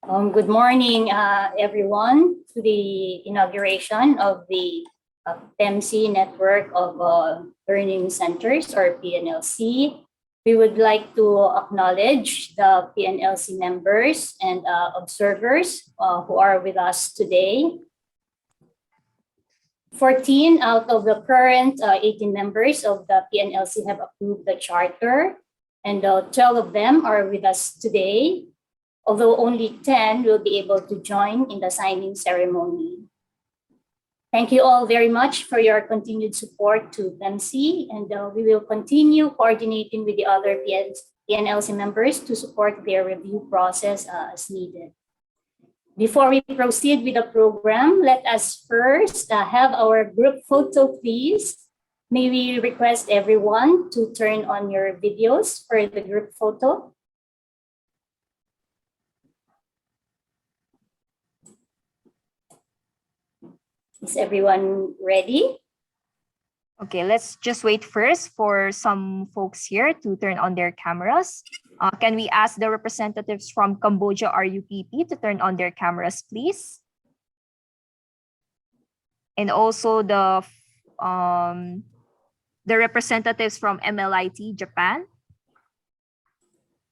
Good morning, everyone, to the inauguration of the PEMSEA network of learning centers, or PNLC. We would like to acknowledge the PNLC members and observers who are with us today. 14 out of the current 18 members of the PNLC have approved the charter, and 12 of them are with us today, although only 10 will be able to join in the signing ceremony. Thank you all very much for your continued support to PEMSEA, and we will continue coordinating with the other PNLC members to support their review process as needed. Before we proceed with the program, let us first have our group photo, please. May we request everyone to turn on your videos for the group photo. Is everyone ready? Okay, let's just wait first for some folks here to turn on their cameras. Can we ask the representatives from Cambodia RUPP to turn on their cameras, please? And also the representatives from MLIT Japan.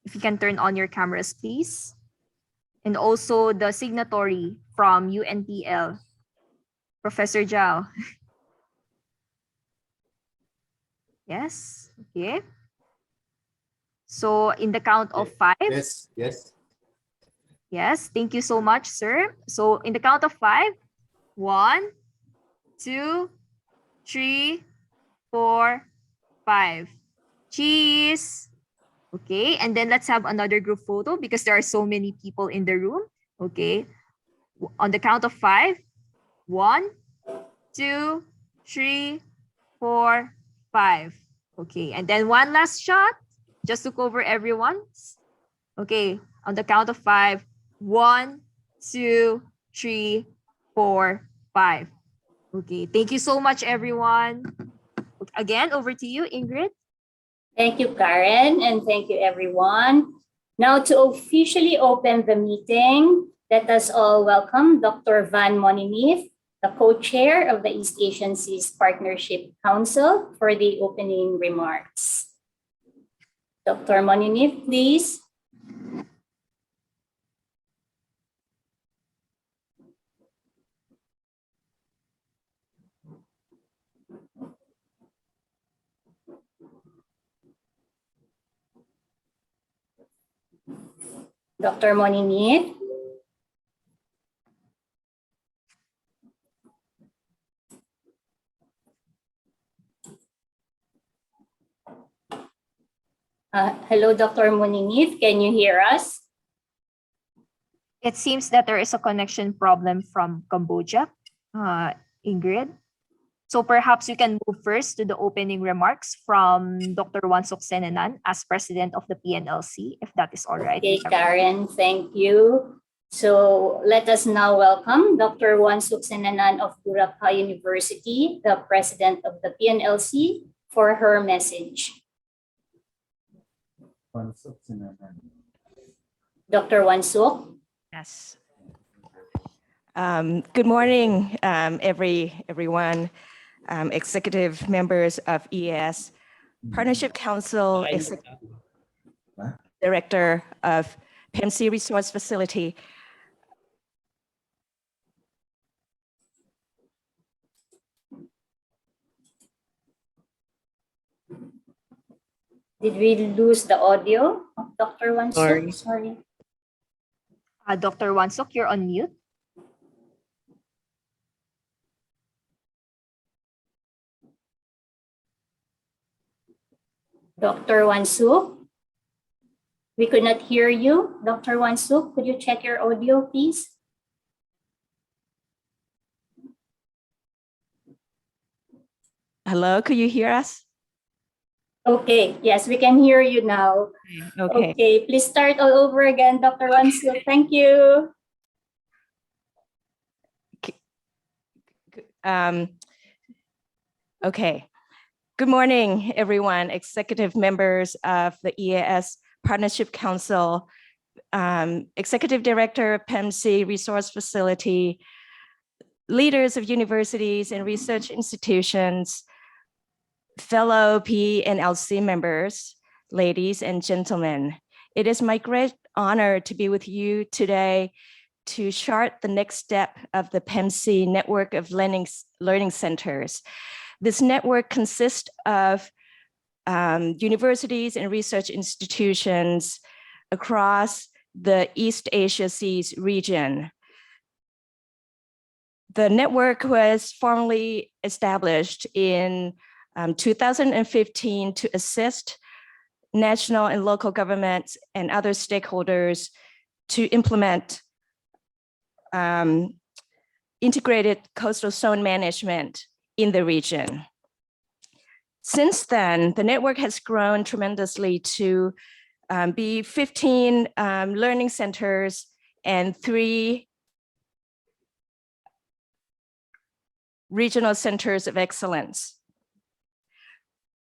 If you can turn on your cameras, please. And also the signatory from UNTL, Professor Zhao. Yes, okay. So in the count of 5. Yes, thank you so much, sir. So in the count of 5, 1, 2, 3, 4, 5. Cheese. Okay, and then let's have another group photo because there are so many people in the room. Okay, on the count of 5, 1, 2, 3, 4, 5. Okay, and then one last shot just to cover everyone. Okay, on the count of 5, 1, 2, 3, 4, 5. Okay, thank you so much, everyone. Again, over to you, Ingrid. Thank you, Karen, and thank you, everyone. Now, to officially open the meeting, let us all welcome Dr. Van Moninith, the co-chair of the East Asian Seas Partnership Council, for the opening remarks. Dr. Moninith, please. Dr. Moninith. Hello, Dr. Moninith. Can you hear us? It seems that there is a connection problem from Cambodia, Ingrid. So perhaps you can move first to the opening remarks from Dr. Wansuk Senanan as president of the PNLC, if that is all right. Okay, Karen, thank you. So let us now welcome Dr. Wansuk Senanan of Burapha University, the president of the PNLC, for her message. Dr. Wansuk. Yes. Good morning, everyone, executive members of EAS, Partnership Council, Director of PEMSEA Resource Facility. Did we lose the audio of Dr. Wansuk? Sorry. Dr. Wansuk, you're on mute. Dr. Wansuk, we could not hear you. Dr. Wansuk, could you check your audio, please? Hello, could you hear us? Okay, yes, we can hear you now. Okay, please start all over again, Dr. Wansuk. Thank you. Okay. Good morning, everyone, executive members of the EAS Partnership Council, Executive Director of PEMSEA Resource Facility, leaders of universities and research institutions, fellow Pnlc members, ladies and gentlemen. It is my great honor to be with you today to chart the next step of the PEMSEA network of learning centers. This network consists of universities and research institutions across the East Asia Seas region. The network was formally established in 2015 to assist national and local governments and other stakeholders to implement integrated coastal zone management in the region. Since then, the network has grown tremendously to be 15 learning centers and 3 regional centers of excellence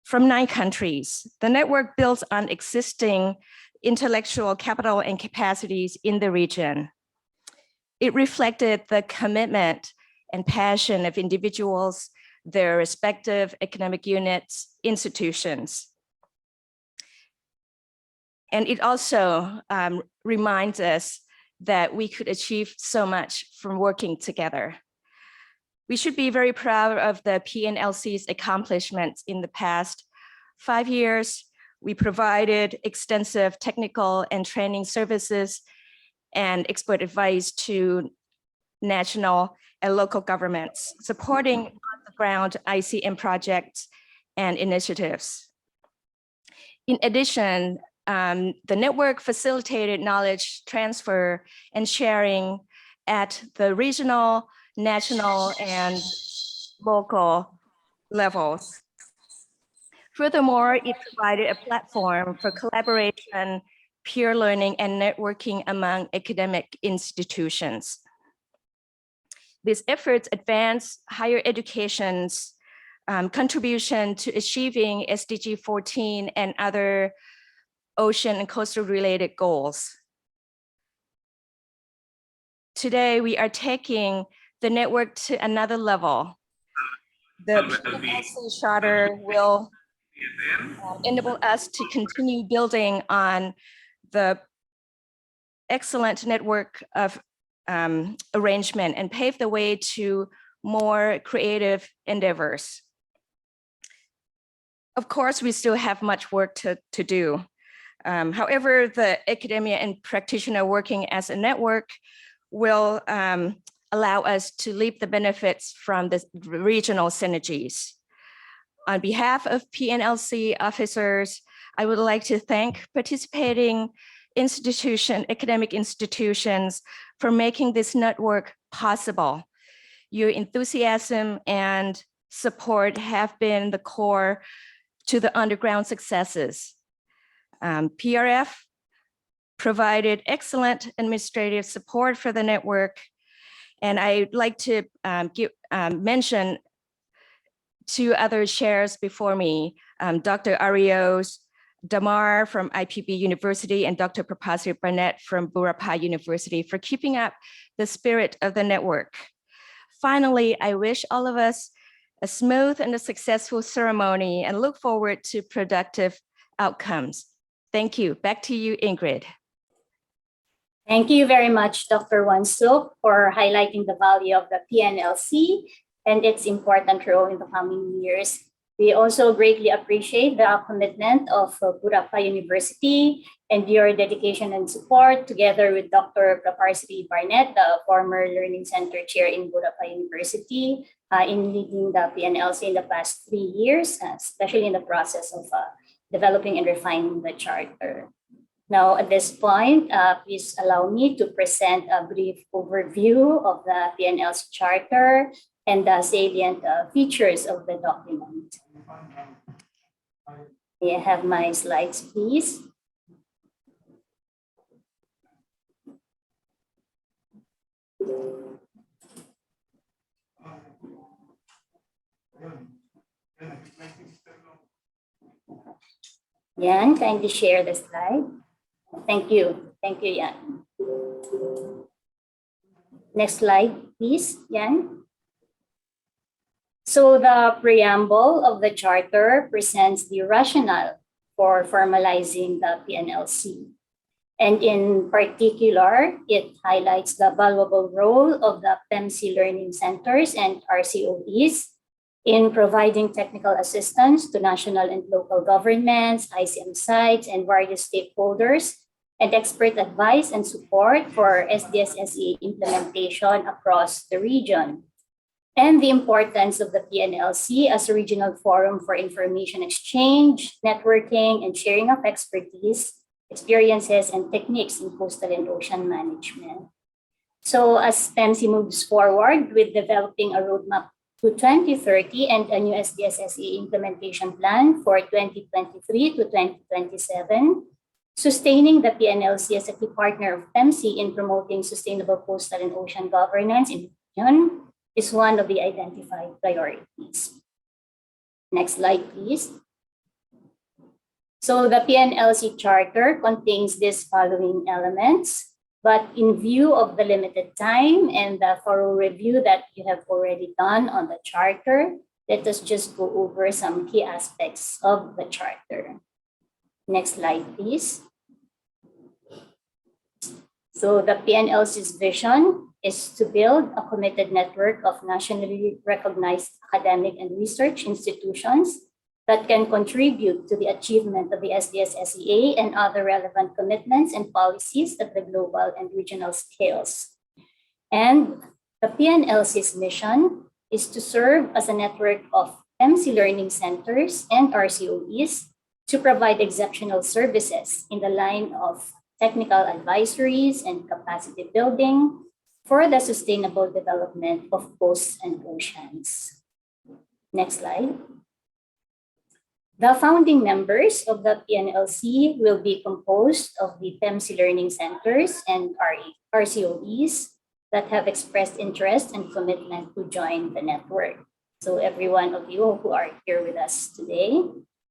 from 9 countries. The network builds on existing intellectual capital and capacities in the region. It reflected the commitment and passion of individuals, their respective economic units, institutions. And it also reminds us that we could achieve so much from working together. We should be very proud of the PNLC's accomplishments in the past 5 years. We provided extensive technical and training services and expert advice to national and local governments, supporting on-the-ground ICM projects and initiatives. In addition, the network facilitated knowledge transfer and sharing at the regional, national, and local levels. Furthermore, it provided a platform for collaboration, peer learning, and networking among academic institutions. These efforts advance higher education's contribution to achieving SDG 14 and other ocean and coastal related goals. Today, we are taking the network to another level. The Pnlc Charter will enable us to continue building on the excellent network of arrangement and pave the way to more creative endeavors. Of course, we still have much work to do. However, the academia and practitioner working as a network will allow us to reap the benefits from the regional synergies. On behalf of PNLC officers, I would like to thank participating academic institutions for making this network possible. Your enthusiasm and support have been the core to the underground successes. PRF provided excellent administrative support for the network. And I'd like to mention 2 other chairs before me, Dr. Arios Damar from IPB University and Dr. Prapasya Barnett from Burapha University for keeping up the spirit of the network. Finally, I wish all of us a smooth and a successful ceremony and look forward to productive outcomes. Thank you. Back to you, Ingrid. Thank you very much, Dr. Wansuk, for highlighting the value of the PNLC and its important role in the coming years. We also greatly appreciate the commitment of Burapha University and your dedication and support together with Dr. Prapasya Barnett, the former Learning Center Chair in Burapha University, in leading the PNLC in the past 3 years, especially in the process of developing and refining the charter. Now, at this point, please allow me to present a brief overview of the Pnlc Charter and the salient features of the document. May I have my slides, please? Yan, kindly share the slide. Thank you. Thank you, Yan. Next slide, please, Yan. So the preamble of the charter presents the rationale for formalizing the PNLC. And in particular, it highlights the valuable role of the PEMSEA learning centers and RCOEs in providing technical assistance to national and local governments, ICM sites, and various stakeholders, and expert advice and support for SDS-SEA implementation across the region. And the importance of the PNLC as a regional forum for information exchange, networking, and sharing of expertise, experiences, and techniques in coastal and ocean management. So as PEMSEA moves forward with developing a roadmap to 2030 and a new SDS-SEA implementation plan for 2023 to 2027, sustaining the PNLC as a key partner of PEMSEA in promoting sustainable coastal and ocean governance in the region is one of the identified priorities. Next slide, please. So the Pnlc Charter contains these following elements, but in view of the limited time and the thorough review that you have already done on the Charter, let us just go over some key aspects of the Charter. Next slide, please. So the PNLC's vision is to build a committed network of nationally recognized academic and research institutions that can contribute to the achievement of the SDS-SEA and other relevant commitments and policies at the global and regional scales. And the PNLC's mission is to serve as a network of PEMSEA learning centers and RCOEs to provide exceptional services in the line of technical advisories and capacity building for the sustainable development of coasts and oceans. Next slide. The founding members of the PNLC will be composed of the PEMSEA learning centers and RCOEs that have expressed interest and commitment to join the network. So every one of you who are here with us today.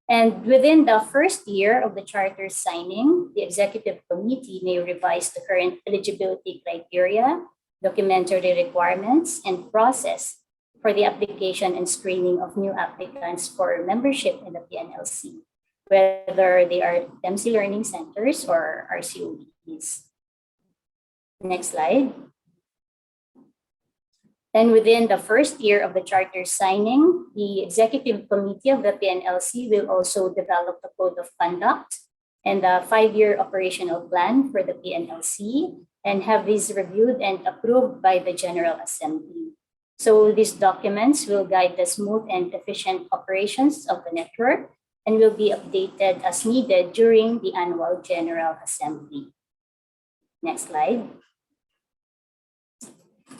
And within the first year of the charter signing, the executive committee may revise the current eligibility criteria, documentary requirements, and process for the application and screening of new applicants for membership in the PNLC, whether they are PEMSEA learning centers or RCOEs. Next slide. And within the first year of the charter signing, the executive committee of the PNLC will also develop the code of conduct and the 5-year operational plan for the PNLC and have these reviewed and approved by the General Assembly. So these documents will guide the smooth and efficient operations of the network and will be updated as needed during the annual General Assembly. Next slide.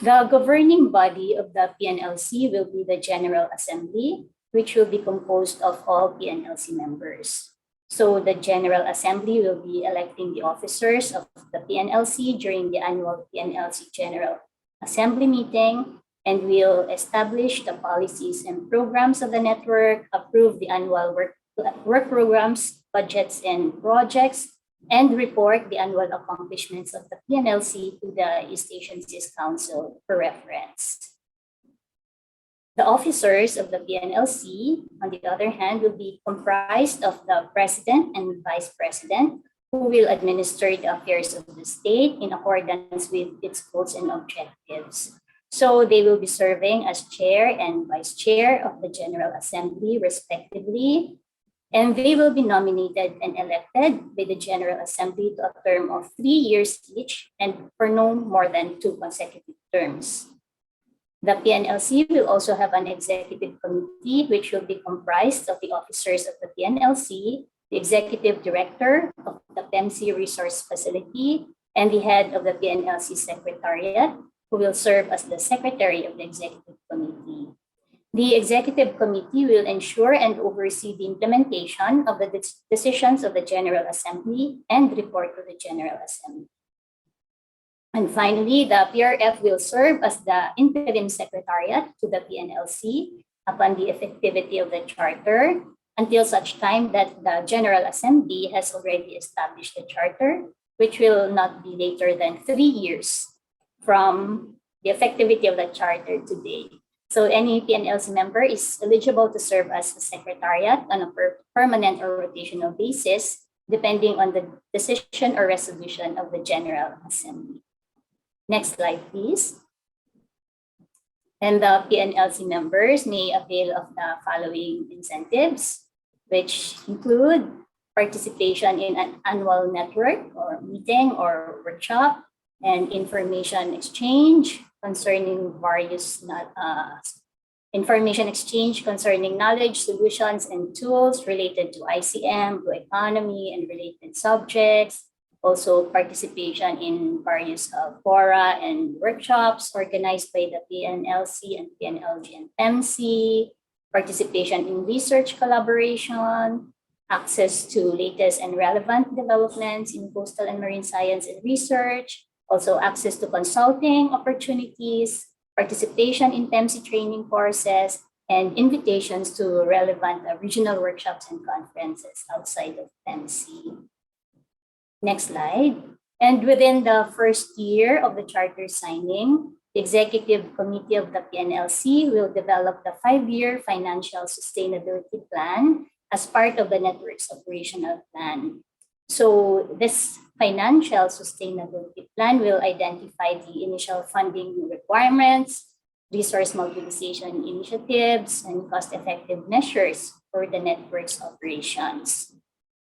The governing body of the PNLC will be the General Assembly, which will be composed of all PNLC members. So the General Assembly will be electing the officers of the PNLC during the annual PNLC General Assembly meeting and will establish the policies and programs of the network, approve the annual work programs, budgets, and projects, and report the annual accomplishments of the PNLC to the East Asian Seas Council for reference. The officers of the PNLC, on the other hand, will be comprised of the president and vice president, who will administer the affairs of the state in accordance with its goals and objectives. So they will be serving as chair and vice chair of the General Assembly, respectively, and they will be nominated and elected by the General Assembly to a term of 3 years each and for no more than 2 consecutive terms. The PNLC will also have an executive committee, which will be comprised of the officers of the PNLC, the executive director of the PEMSEA Resource Facility, and the head of the PNLC Secretariat, who will serve as the secretary of the executive committee. The executive committee will ensure and oversee the implementation of the decisions of the General Assembly and report to the General Assembly. And finally, the PRF will serve as the interim secretariat to the PNLC upon the effectivity of the charter until such time that the General Assembly has already established the charter which will not be later than 3 years from the effectivity of the charter today. So any PNLC member is eligible to serve as a secretariat on a permanent or rotational basis, depending on the decision or resolution of the General Assembly. Next slide, please. And the PNLC members may avail of the following incentives, which include participation in an annual network or meeting or workshop, and information exchange concerning various information exchange concerning knowledge, solutions, and tools related to ICM, blue economy, and related subjects. Also participation in various fora and workshops organized by the PNLC and PNLG and PEMSEA, participation in research collaboration, access to latest and relevant developments in coastal and marine science and research, also access to consulting opportunities, participation in PEMSEA training courses, and invitations to relevant regional workshops and conferences outside of PEMSEA. Next slide. And within the first year of the charter signing, the Executive Committee of the PNLC will develop the 5-year financial sustainability plan as part of the network's operational plan. So this financial sustainability plan will identify the initial funding requirements, resource mobilization initiatives, and cost-effective measures for the network's operations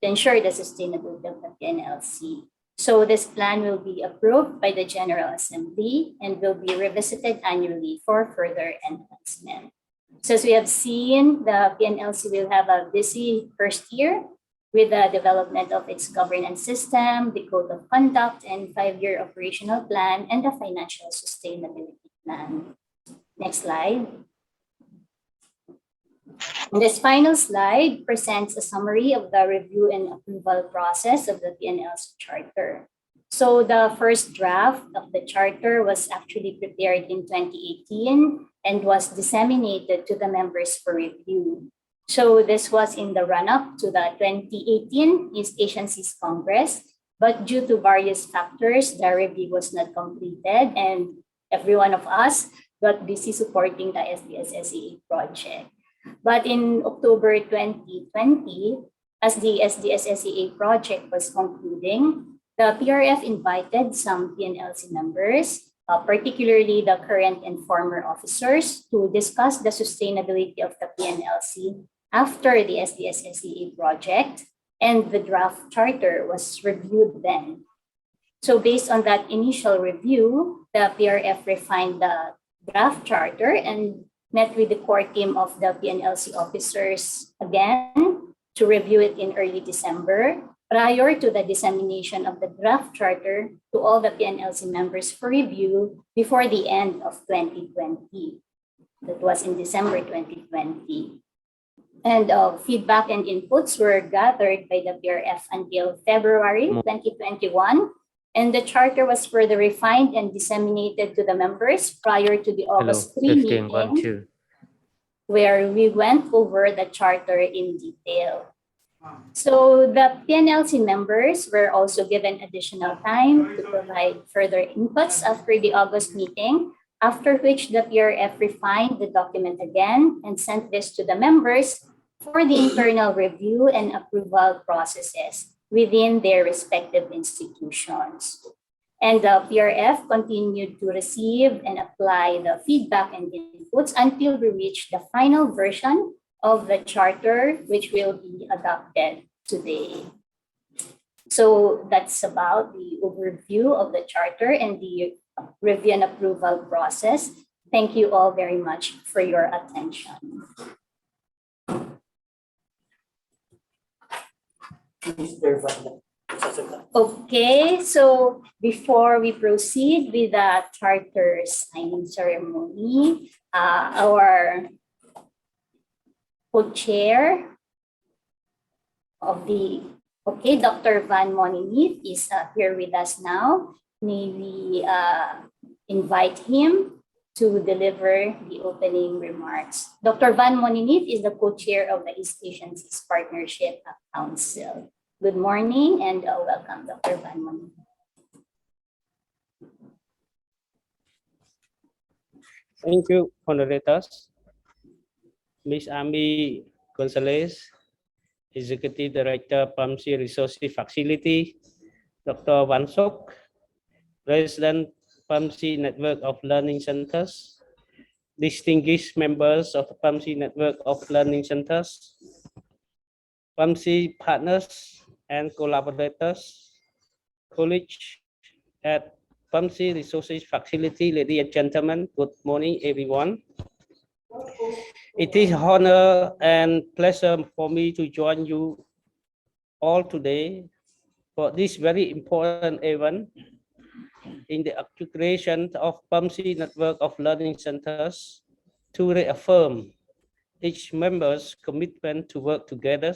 to ensure the sustainability of the PNLC. So this plan will be approved by the General Assembly and will be revisited annually for further enhancement. So as we have seen, the PNLC will have a busy first year with the development of its governance system, the code of conduct, and 5-year operational plan, and the financial sustainability plan. Next slide. And this final slide presents a summary of the review and approval process of the Pnlc Charter. So the first draft of the charter was actually prepared in 2018 and was disseminated to the members for review. So this was in the run-up to the 2018 East Asian Seas Congress, but due to various factors, the review was not completed, and every one of us got busy supporting the SDSSEA project. But in October 2020, as the SDSSEA project was concluding, the PRF invited some PNLC members, particularly the current and former officers, to discuss the sustainability of the PNLC after the SDSSEA project, and the draft charter was reviewed then. So based on that initial review, the PRF refined the draft charter and met with the core team of the PNLC officers again to review it in early December, prior to the dissemination of the draft charter to all the PNLC members for review before the end of 2020. That was in December 2020. And feedback and inputs were gathered by the PRF until February 2021. And the charter was further refined and disseminated to the members prior to the August 3 meeting, where we went over the charter in detail. So the PNLC members were also given additional time to provide further inputs after the August meeting, after which the PRF refined the document again and sent this to the members for the internal review and approval processes within their respective institutions. And the PRF continued to receive and apply the feedback and inputs until we reach the final version of the charter, which will be adopted today. So that's about the overview of the charter and the review and approval process. Thank you all very much for your attention. Okay, so before we proceed with the charter signing ceremony, our co-chair of the, Dr. Van Moninith is here with us now. May we invite him to deliver the opening remarks. Dr. Van Moninith is the co-chair of the East Asian Seas Partnership Council. Good morning and welcome, Dr. Van Moninith. Thank you, moderators. Ms. Amy Gonzalez, Executive Director, PEMSEA Resources Facility, Dr. Van Sok, President, PEMSEA Network of Learning Centers, distinguished members of the PEMSEA Network of Learning Centers, PEMSEA partners and collaborators, colleagues at PEMSEA Resources Facility, ladies and gentlemen, good morning, everyone. It is an honor and pleasure for me to join you all today for this very important event in the inauguration of PEMSEA Network of Learning Centers to reaffirm each member's commitment to work together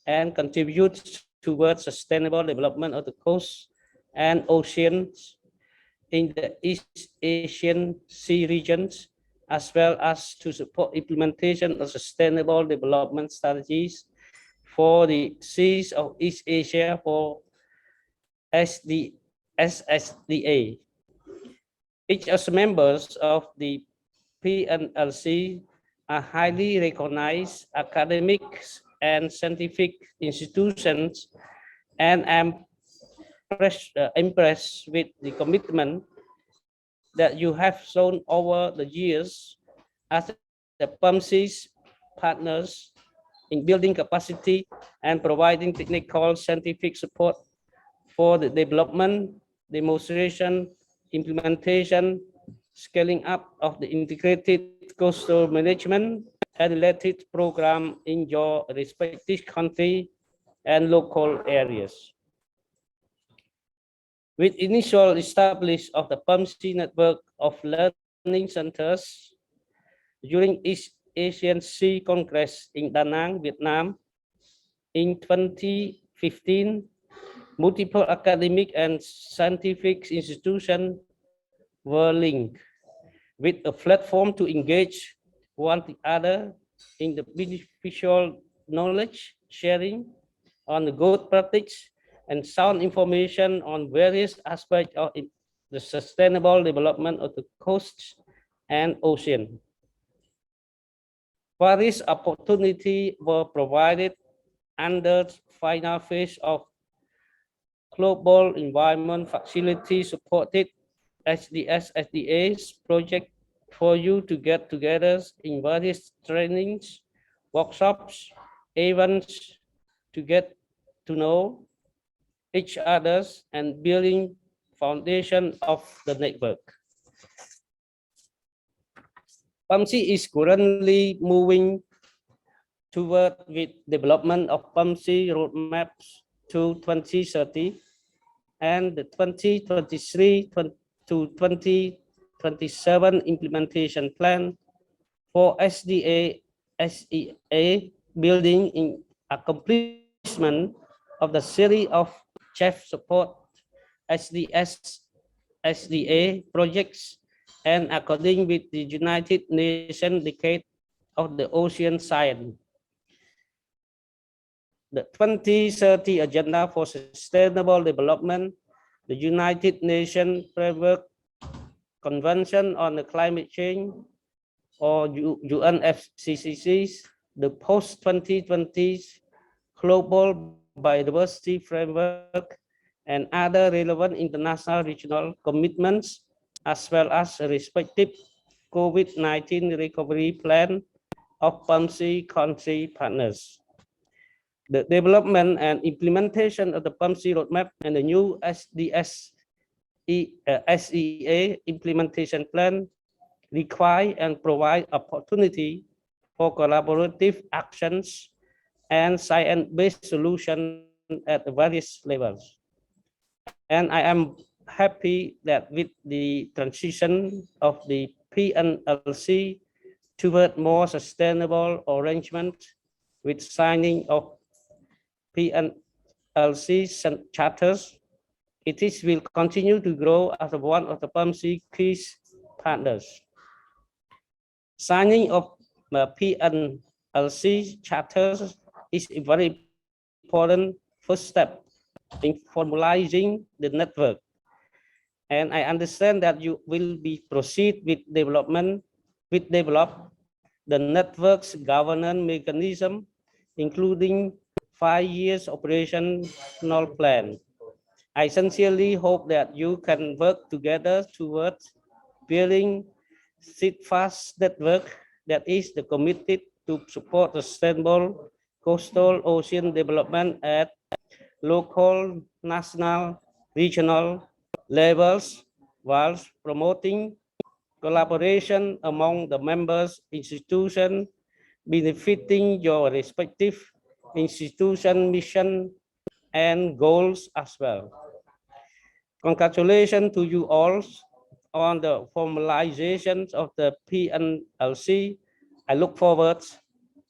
and contribute towards sustainable development of the coast and oceans in the East Asian Sea regions, as well as to support implementation of sustainable development strategies for the seas of East Asia for SSDA. Each of the members of the Pnlc are highly recognized academics and scientific institutions, and I'm impressed with the commitment that you have shown over the years as the PEMSEA's partners in building capacity and providing technical scientific support for the development, demonstration, implementation, scaling up of the integrated coastal management and related program in your respective country and local areas. With initial establishment of the PEMSEA network of learning centers during East Asian Sea Congress in Da Nang, Vietnam in 2015, multiple academic and scientific institutions were linked with a platform to engage one the other in the beneficial knowledge sharing on the good practice and sound information on various aspects of the sustainable development of the coasts and ocean. Various opportunities were provided under the final phase of Global Environment Facility supported SDS-SDA's project for you to get together in various trainings, workshops, events to get to know each other's and building foundation of the network. PEMSEA is currently moving toward with development of PEMSEA roadmaps to 2030 and the 2023 to 2027 implementation plan for SDA SEA building in accomplishment of the series of chief support SDS SDA projects and according with the United Nations Decade of the Ocean Science. The 2030 Agenda for Sustainable Development, the United Nations Framework Convention on the Climate Change, or UNFCCC, the post-2020 Global Biodiversity Framework, and other relevant international regional commitments, as well as a respective COVID-19 recovery plan of PEMSEA country partners. The development and implementation of the PEMSEA roadmap and the new SEA implementation plan require and provide opportunity for collaborative actions and science-based solutions at various levels. And I am happy that with the transition of the Pnlc toward more sustainable arrangement with signing of Pnlc charters, it will continue to grow as one of the PEMSEA key partners. Signing of Pnlc charters is a very important first step in formalizing the network. And I understand that you will be proceed with develop the network's governance mechanism, including 5 years operational plan. I sincerely hope that you can work together towards building steadfast network that is committed to support sustainable coastal ocean development at local, national, regional levels, whilst promoting collaboration among the members institutions, benefiting your respective institution mission and goals as well. Congratulations to you all on the formalization of the PNLC. I look forward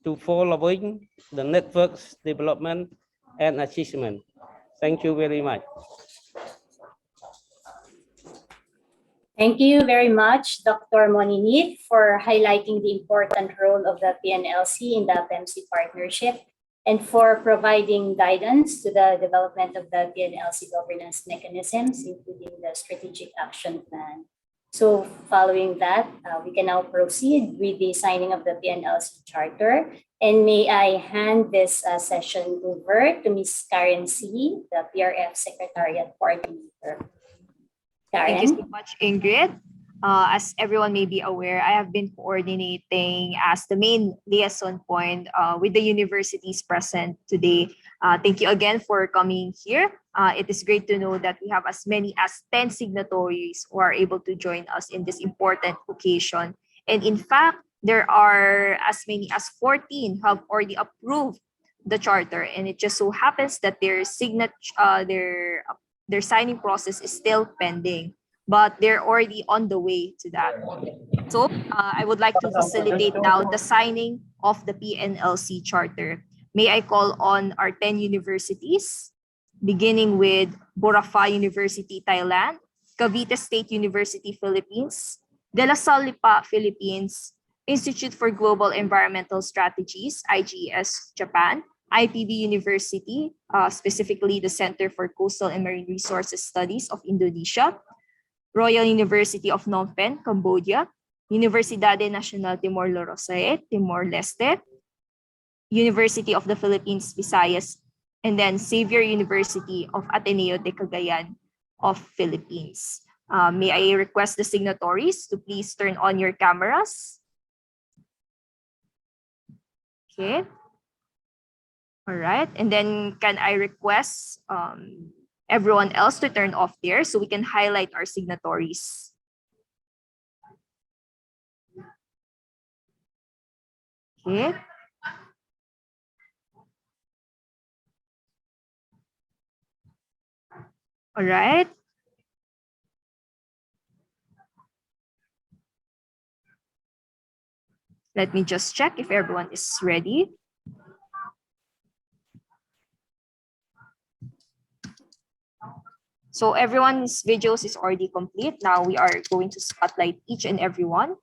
to following the network's development and achievement. Thank you very much. Thank you very much, Dr. Moninit, for highlighting the important role of the PNLC in the PEMSEA partnership and for providing guidance to the development of the PNLC governance mechanisms, including the strategic action plan. So following that, we can now proceed with the signing of the Pnlc Charter. And may I hand this session over to Ms. Karen C., the PRF Secretariat Coordinator. Thank you so Karen? much, Ingrid. As everyone may be aware, I have been coordinating as the main liaison point with the universities present today. Thank you again for coming here. It is great to know that we have as many as 10 signatories who are able to join us in this important occasion. And in fact, there are as many as 14 who have already approved the charter. And it just so happens that their signing process is still pending, but they're already on the way to that. So I would like to facilitate now the signing of the Pnlc Charter. May I call on our 10 universities, beginning with Boracay University, Thailand, Cavite State University, Philippines, De La Salle Lipa, Philippines, Institute for Global Environmental Strategies, IGES, Japan, IPB University, specifically the Center for Coastal and Marine Resources Studies of Indonesia, Royal University of Phnom Penh, Cambodia, Universidade Nacional Timor-Leste, Timor-Leste, University of the Philippines, Visayas, and then Xavier University of Ateneo de Cagayan of Philippines. May I request the signatories to please turn on your cameras? Okay. All right, and then can I request everyone else to turn off there so we can highlight our signatories? Okay. All right. Let me just check if everyone is ready. So everyone's videos is already complete. Now we are going to spotlight each and every one.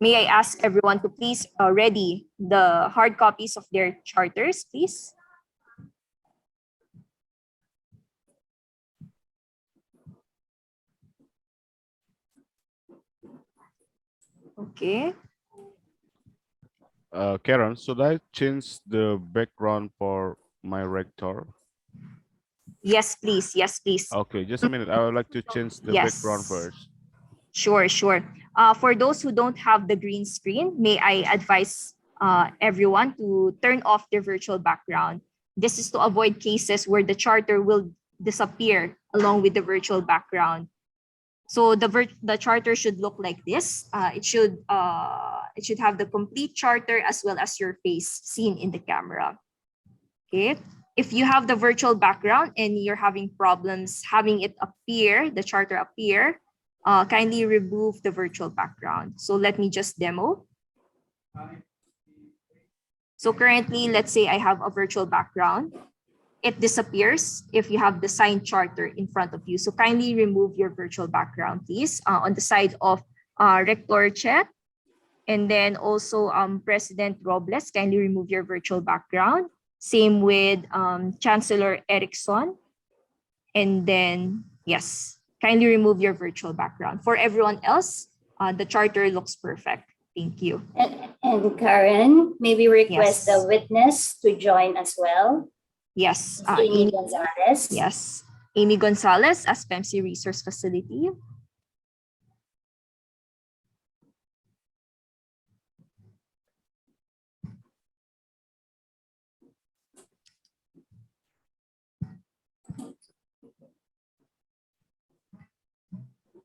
May I ask everyone to please ready the hard copies of their charters, please? Okay. Karen, should I change the background for my rector? Yes, please. Yes, please. Okay, just a minute. I would like to change the background first. Sure, sure. For those who don't have the green screen, may I advise everyone to turn off their virtual background. This is to avoid cases where the charter will disappear along with the virtual background. So the charter should look like this. It should have the complete charter as well as your face seen in the camera. Okay. If you have the virtual background and you're having problems having it appear, the charter appear, kindly remove the virtual background. So let me just demo. So currently, let's say I have a virtual background. It disappears if you have the signed charter in front of you. So kindly remove your virtual background, please, on the side of Rector Chet. And then also President Robles, kindly remove your virtual background. Same with Chancellor Erickson. And then, yes, kindly remove your virtual background. For everyone else, the charter looks perfect. Thank you. And Karen, maybe request Yes. the witness to join as well. Yes, Amy Gonzalez. yes, Amy Gonzalez as PEMSEA Resource Facility.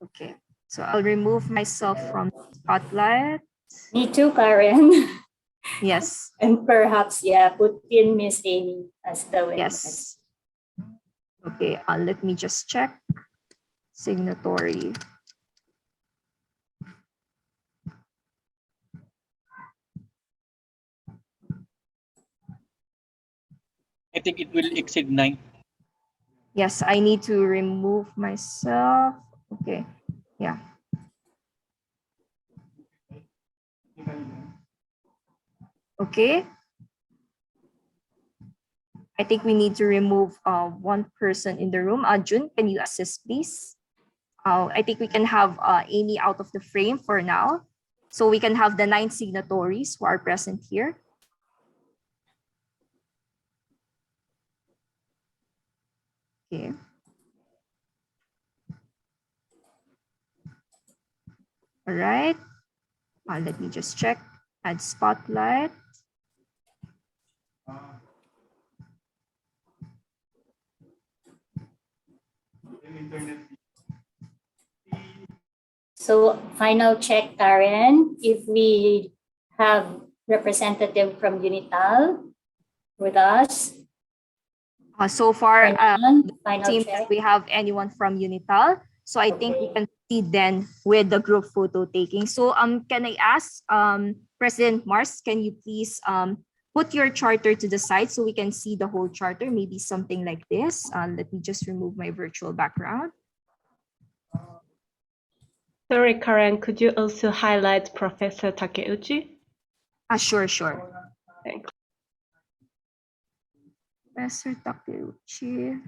Okay, so I'll remove myself from spotlight. Me too, Karen. Yes, And perhaps, yeah, put in Miss Amy as the witness. yes. Okay, let me just check. Signatory. I think it will exceed 9. Yes, I need to remove myself. Okay, yeah. Okay. I think we need to remove one person in the room. Jun, can you assist, please? I think we can have Amy out of the frame for now. So we can have the 9 signatories who are present here. Okay. All right. Let me just check. Add spotlight. So final check, Karen, if we have representative from Unital with us. So far, Final seems check. we have anyone from Unital. So I think we can proceed then with the group photo taking. So can I ask President Mars, can you please put your charter to the side so we can see the whole charter, maybe something like this. Let me just remove my virtual background. Sorry, Karen, could you also highlight Professor Takeuchi? Sure. Thanks. Professor Takeuchi.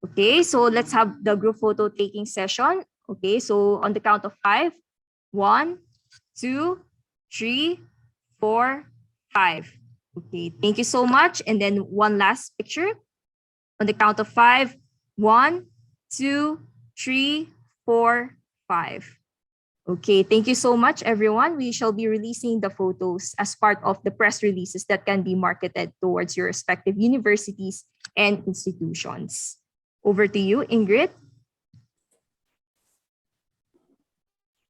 Okay, so let's have the group photo taking session. Okay, so on the count of 5, 1, 2, 3, 4, 5. Okay, thank you so much. And then one last picture. On the count of 5, 1, 2, 3, 4, 5. Okay, thank you so much, everyone. We shall be releasing the photos as part of the press releases that can be marketed towards your respective universities and institutions. Over to you, Ingrid.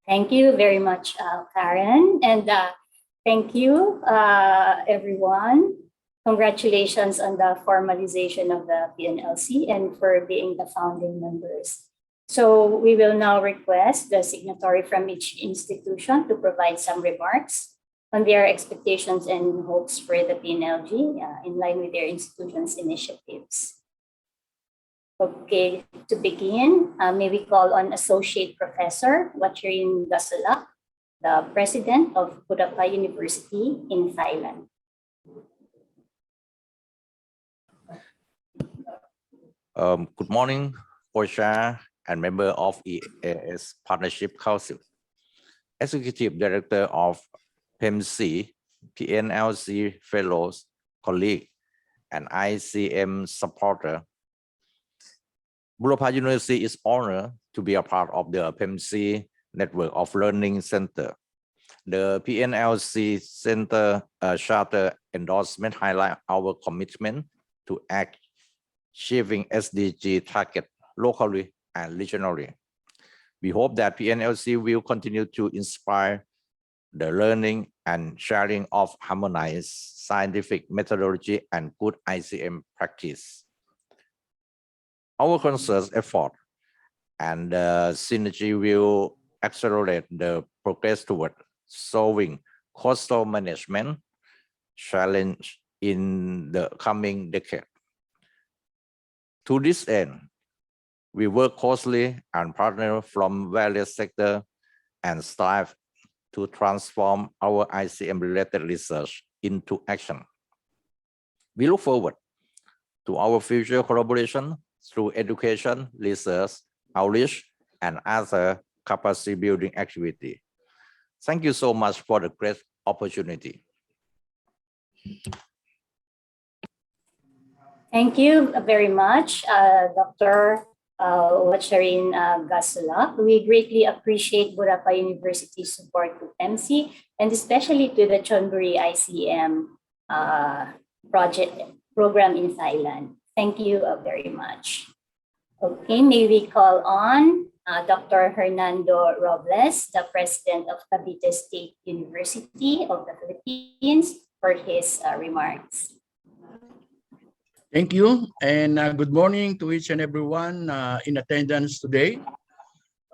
Thank you very much, Karen. And thank you, everyone. Congratulations on the formalization of the PNLC and for being the founding members. So we will now request the signatory from each institution to provide some remarks. on their expectations and hopes for the PNLG in line with their institution's initiatives. Okay, to begin, may we call on Associate Professor Wachirin Gasala, the President of Budapest University in Thailand. Good morning, Portia and member of EAS Partnership Council, Executive Director of PEMSEA, Pnlc Fellows, colleague, and ICM supporter. Budapest University is honored to be a part of the PEMSEA network of learning center. The Pnlc Center Charter endorsement highlight our commitment to achieving SDG target locally and regionally. We hope that Pnlc will continue to inspire the learning and sharing of harmonized scientific methodology and good ICM practice. Our concerted effort and synergy will accelerate the progress toward solving coastal management challenge in the coming decade. To this end, we work closely and partner from various sectors and strive to transform our ICM-related research into action. We look forward to our future collaboration through education, research, outreach, and other capacity building activity. Thank you so much for the great opportunity. Thank you very much, Dr. Wachirin Gasala. We greatly appreciate Budapest University's support to PEMSEA and especially to the Chonburi ICM program in Thailand. Thank you very much. Okay, may we call on Dr. Hernando Robles, the President of Cavite State University of the Philippines, for his remarks. Thank you, and good morning to each and everyone in attendance today.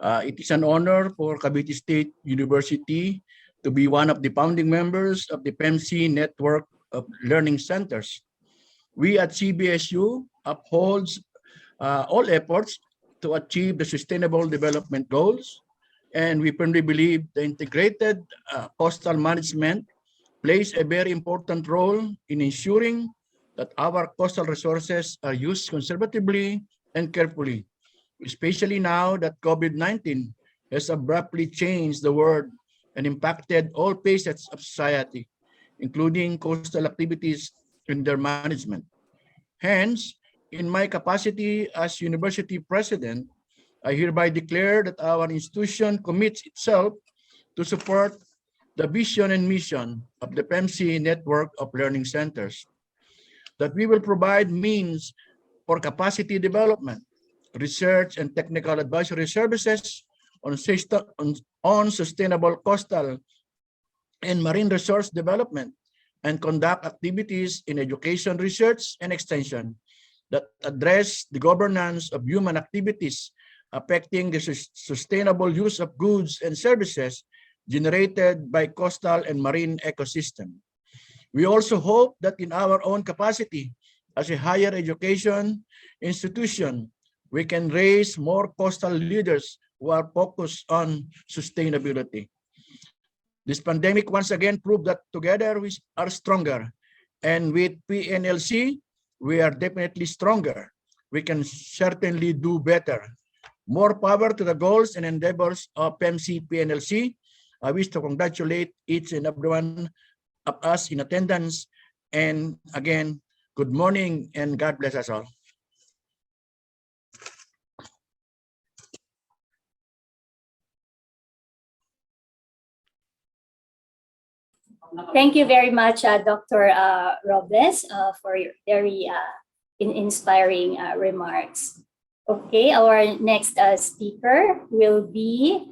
It is an honor for Cavite State University to be one of the founding members of the PEMSEA network of learning centers. We at CBSU upholds all efforts to achieve the Sustainable Development Goals, and we firmly believe the integrated coastal management plays a very important role in ensuring that our coastal resources are used conservatively and carefully, especially now that COVID-19 has abruptly changed the world and impacted all facets of society, including coastal activities and their management. Hence, in my capacity as University President, I hereby declare that our institution commits itself to support the vision and mission of the PEMSEA network of learning centers, that we will provide means for capacity development, research and technical advisory services on sustainable coastal and marine resource development, and conduct activities in education, research, and extension that address the governance of human activities affecting the sustainable use of goods and services generated by coastal and marine ecosystem. We also hope that in our own capacity as a higher education institution, we can raise more coastal leaders who are focused on sustainability. This pandemic once again proved that together we are stronger, and with PNLC, we are definitely stronger. We can certainly do better. More power to the goals and endeavors of PEMSEA PNLC. I wish to congratulate each and every one of us in attendance. And again, good morning and God bless us all. Thank you very much, Dr. Robles, for your very inspiring remarks. Okay, our next speaker will be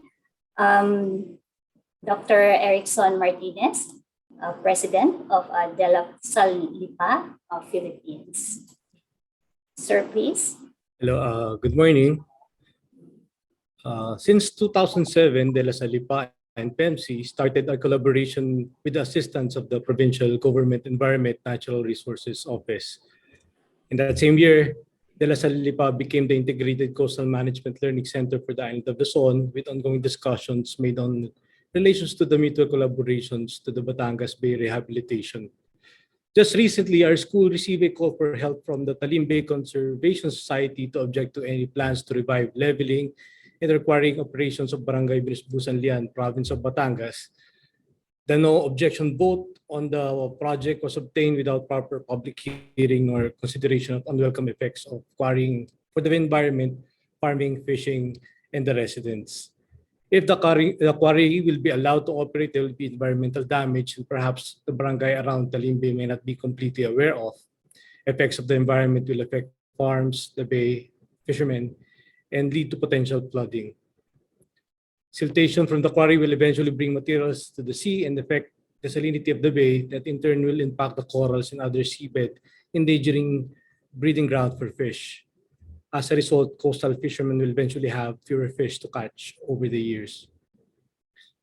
Dr. Erickson Martinez, President of Adela Salient, Philippines. Sir, please. Hello, good morning. Since 2007, De La Salipa and PEMSEA started our collaboration with the assistance of the Provincial Government Environment Natural Resources Office. In that same year, De La Salle Lipa became the Integrated Coastal Management Learning Center for the island of Luzon, with ongoing discussions made on relations to the mutual collaborations to the Batangas Bay rehabilitation. Just recently, our school received a call for help from the Talim Bay Conservation Society to object to any plans to revive leveling and requiring operations of Barangay Busan-Lian, province of Batangas. The no objection vote on the project was obtained without proper public hearing or consideration of unwelcome effects of quarrying for the environment, farming, fishing, and the residents. If the quarry will be allowed to operate, there will be environmental damage, and perhaps the barangay around Talim Bay may not be completely aware of. Effects of the environment will affect farms, the bay, fishermen, and lead to potential flooding. Siltation from the quarry will eventually bring materials to the sea and affect the salinity of the bay, that in turn will impact the corals and other seabed, endangering breeding ground for fish. As a result, coastal fishermen will eventually have fewer fish to catch over the years.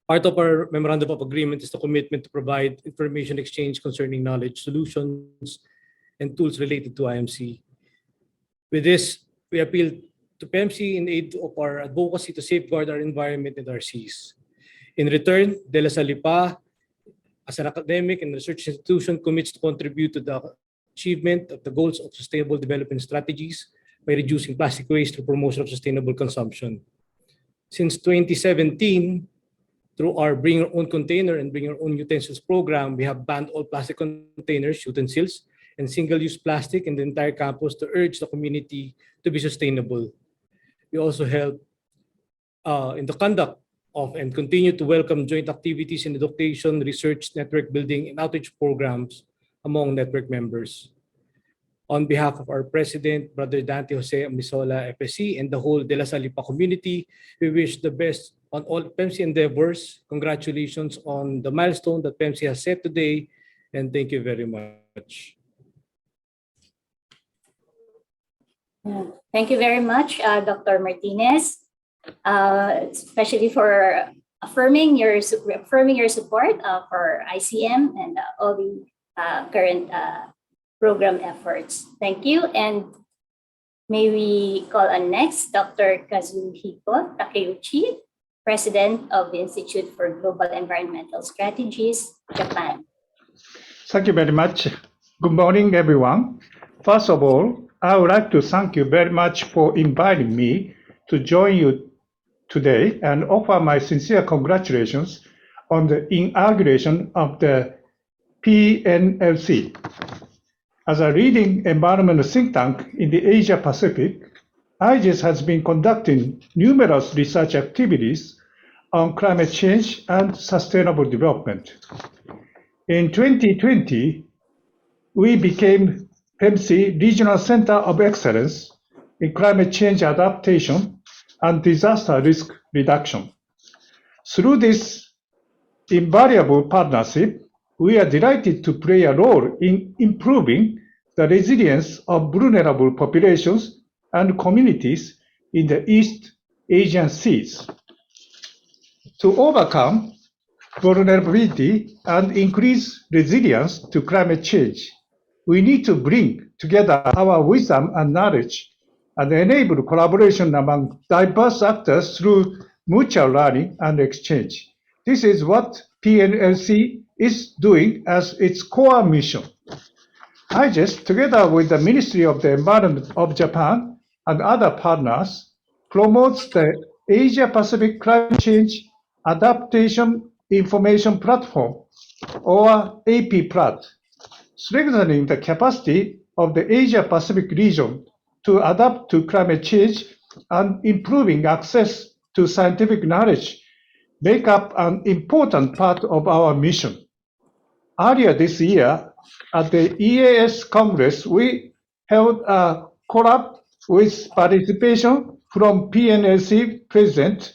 Part of our memorandum of agreement is the commitment to provide information exchange concerning knowledge solutions and tools related to IMC. With this, we appeal to PEMSEA in aid of our advocacy to safeguard our environment and our seas. In return, De La Salle Lipa, as an academic and research institution, commits to contribute to the achievement of the goals of sustainable development strategies by reducing plastic waste through promotion of sustainable consumption. Since 2017, through our Bring Your Own Container and Bring Your Own Utensils program, we have banned all plastic containers, utensils, and single-use plastic in the entire campus to urge the community to be sustainable. We also help in the conduct of and continue to welcome joint activities in education, research, network building, and outreach programs among network members. On behalf of our president, Brother Dante Jose Amisola, FSC, and the whole De La Salle Lipa community, we wish the best on all PEMSEA endeavors. Congratulations on the milestone that PEMSEA has set today, and thank you very much. Thank you very much, Dr. Martinez, especially for affirming your support for ICM and all the current program efforts. Thank you. And may we call on next Dr. Kazumi Takeuchi, President of the Institute for Global Environmental Strategies, Japan. Thank you very much. Good morning, everyone. First of all, I would like to thank you very much for inviting me to join you today and offer my sincere congratulations on the inauguration of the Pnlc. As a leading environmental think tank in the Asia Pacific, IGES has been conducting numerous research activities on climate change and sustainable development. In 2020, we became PEMSEA Regional Center of Excellence in Climate Change Adaptation and Disaster Risk Reduction. Through this invaluable partnership, we are delighted to play a role in improving the resilience of vulnerable populations and communities in the East Asian seas. To overcome vulnerability and increase resilience to climate change, we need to bring together our wisdom and knowledge and enable collaboration among diverse actors through mutual learning and exchange. This is what Pnlc is doing as its core mission. IGES, together with the Ministry of the Environment of Japan and other partners, promotes the Asia Pacific Climate Change Adaptation Information Platform, or AP-PLAT, strengthening the capacity of the Asia Pacific region to adapt to climate change and improving access to scientific knowledge make up an important part of our mission. Earlier this year, at the EAS Congress, we held a collab with participation from Pnlc President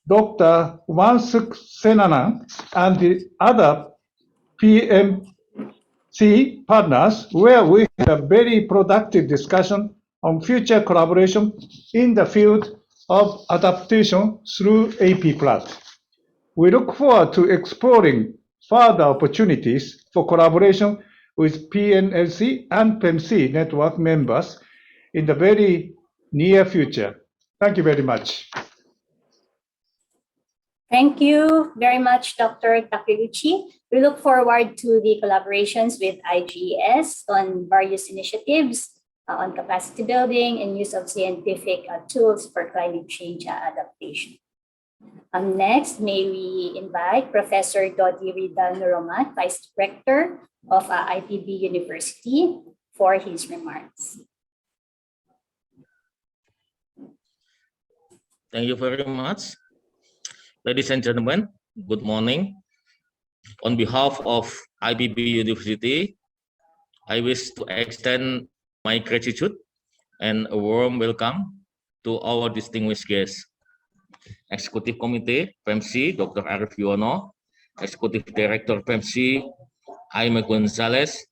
Dr. Wansuk Senanan and the other PMC partners, where we had a very productive discussion on future collaboration in the field of adaptation through AP-PLAT. We look forward to exploring further opportunities for collaboration with PNLC and PEMSEA network members in the very near future. Thank you very much. Thank you very much, Dr. Takeuchi. We look forward to the collaborations with IGES on various initiatives on capacity building and use of scientific tools for climate change adaptation. Next, may we invite Professor Dodi Rita, Roma, Vice Rector of IPB University, for his remarks. Thank you very much. Ladies and gentlemen, good morning. On behalf of IPB University, I wish to extend my gratitude and a warm welcome to our distinguished guests. Executive Committee, PEMSEA, Dr. Arif Yuwono, Executive Director, PEMSEA, Jaime Gonzalez,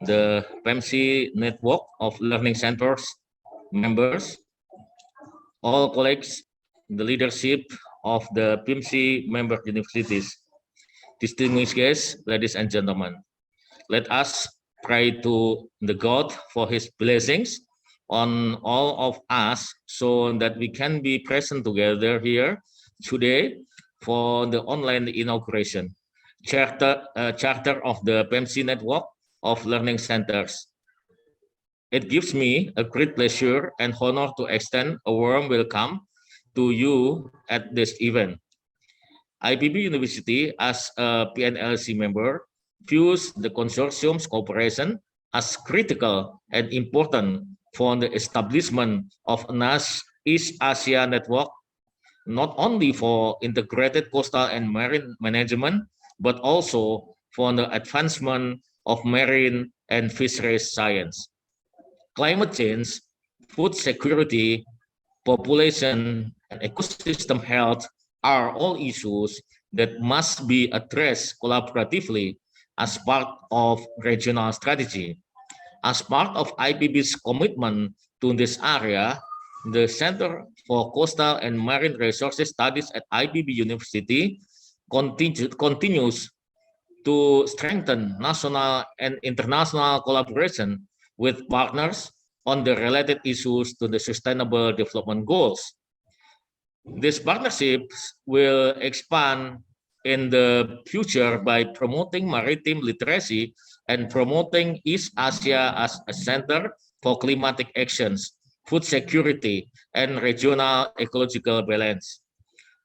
the PEMSEA Network of Learning Centers members, all colleagues, the leadership of the PEMSEA member universities, distinguished guests, ladies and gentlemen. Let us pray to the God for his blessings on all of us so that we can be present together here today for the online inauguration charter of the PEMSEA network of learning centers. It gives me a great pleasure and honor to extend a warm welcome to you at this event. IPB University, as a PNLC member, views the consortium's cooperation as critical and important for the establishment of NAS East Asia Network, not only for integrated coastal and marine management, but also for the advancement of marine and fisheries science. Climate change, food security, population, and ecosystem health are all issues that must be addressed collaboratively as part of regional strategy. As part of IPB's commitment to this area, the Center for Coastal and Marine Resources Studies at IPB University continues to strengthen national and international collaboration with partners on the related issues to the Sustainable Development Goals. These partnerships will expand in the future by promoting maritime literacy and promoting East Asia as a center for climatic actions, food security, and regional ecological balance.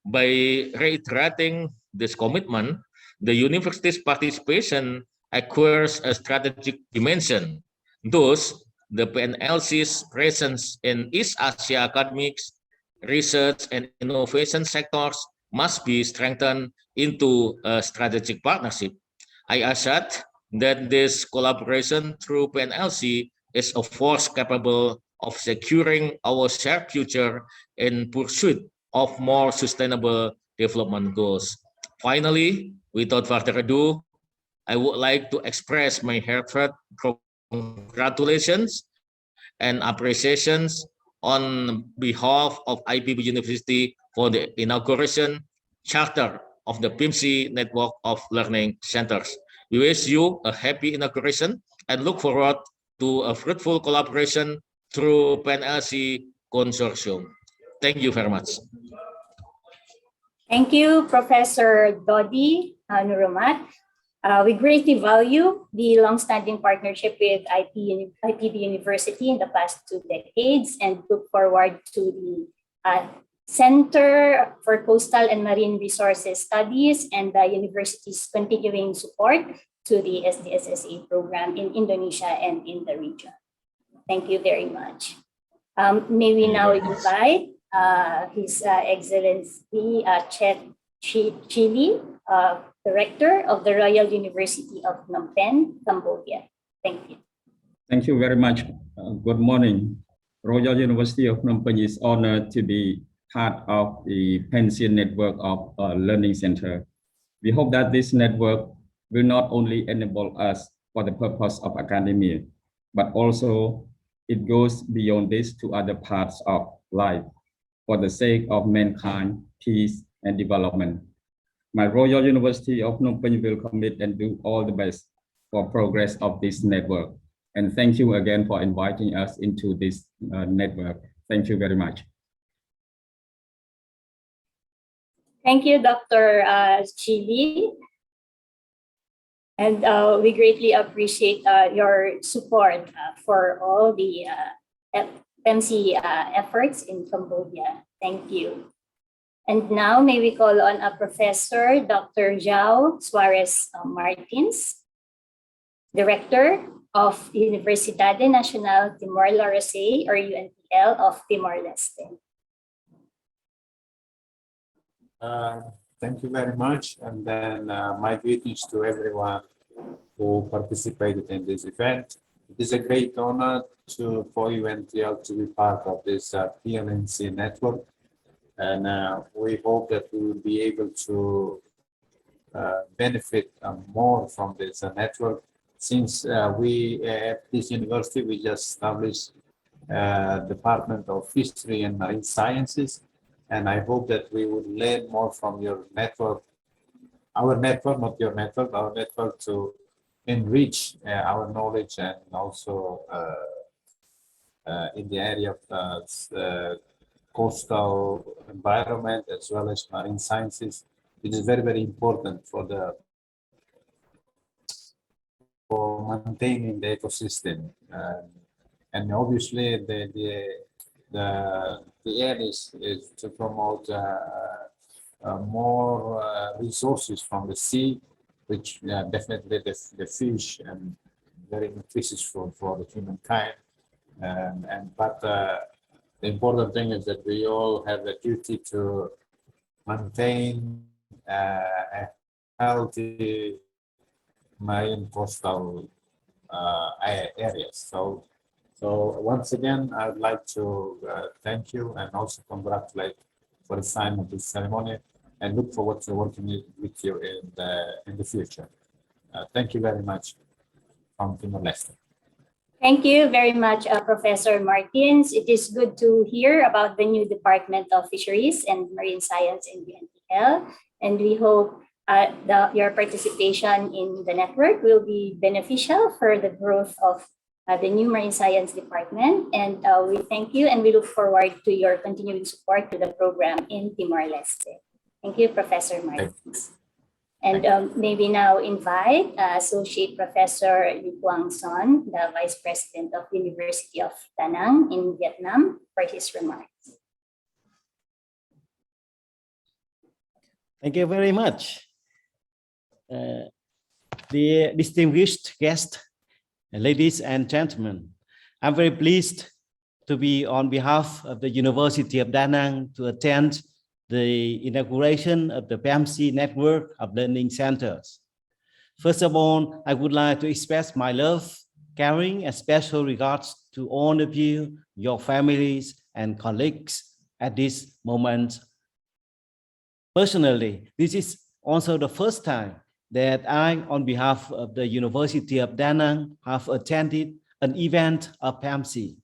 By reiterating this commitment, the university's participation acquires a strategic dimension. Thus, the PNLC's presence in East Asia academics, research, and innovation sectors must be strengthened into a strategic partnership. I assert that this collaboration through PNLC is a force capable of securing our shared future in pursuit of more sustainable development goals. Finally, without further ado, I would like to express my heartfelt congratulations and appreciations on behalf of IPB University for the inauguration charter of the PEMSEA network of learning centers. We wish you a happy inauguration and look forward to a fruitful collaboration through PNLC Consortium. Thank you very much. Thank you, Professor Dodi Nurumat. We greatly value the long-standing partnership with IPB University in the past 2 decades and look forward to the Center for Coastal and Marine Resources Studies and the university's continuing support to the SDSSA program in Indonesia and in the region. Thank you very much. May we now invite His Excellency Chet Chili, Director of the Royal University of Phnom Penh, Cambodia. Thank you. Thank you very much. Good morning. Royal University of Phnom Penh is honored to be part of the PEMSEA network of learning center. We hope that this network will not only enable us for the purpose of academia, but also it goes beyond this to other parts of life for the sake of mankind, peace, and development. My Royal University of Phnom Penh will commit and do all the best for progress of this network. And thank you again for inviting us into this network. Thank you very much. Thank you, Dr. Chili. And we greatly appreciate your support for all the PEMSEA efforts in Cambodia. Thank you. And now may we call on a Professor Dr. João Suarez Martins, Director of Universidade Nacional Timor-Leste, or UNTL of Timor-Leste. Thank you very much. And then my greetings to everyone who participated in this event. It is a great honor for UNTL to be part of this PNLC network. And we hope that we will be able to benefit more from this network. Since we at this university, we just established Department of History and Marine Sciences. And I hope that we would learn more from your network, our network, not your network, our network, to enrich our knowledge, and also in the area of coastal environment as well as marine sciences. It is very, very important for maintaining the ecosystem. And obviously the aim is to promote more resources from the sea, which definitely the fish and very nutritious food for the humankind. But the important thing is that we all have the duty to maintain a healthy marine coastal areas. So once again, I would like to thank you and also congratulate for the sign of this ceremony, and look forward to working with you in the future. Thank you very much from Timor-Leste. Thank you very much, Professor Martins. It is good to hear about the new Department of Fisheries and Marine Science in UNTL, and we hope your participation in the network will be beneficial for the growth of the new Marine Science Department. And we thank you, and we look forward to your continuing support to the program in Timor-Leste. Thank you, Professor Martins. And may we now invite Associate Professor Yu Quang Son, the Vice President of University of Da Nang in Vietnam, for his remarks. Thank you very much. The distinguished guests, ladies and gentlemen, I'm very pleased to be on behalf of the University of Da Nang to attend the inauguration of the PEMSEA network of learning centers. First of all, I would like to express my love, caring, and special regards to all of you, your families, and colleagues at this moment. Personally, this is also the first time that I, on behalf of the University of Da Nang, have attended an event of PEMSEA.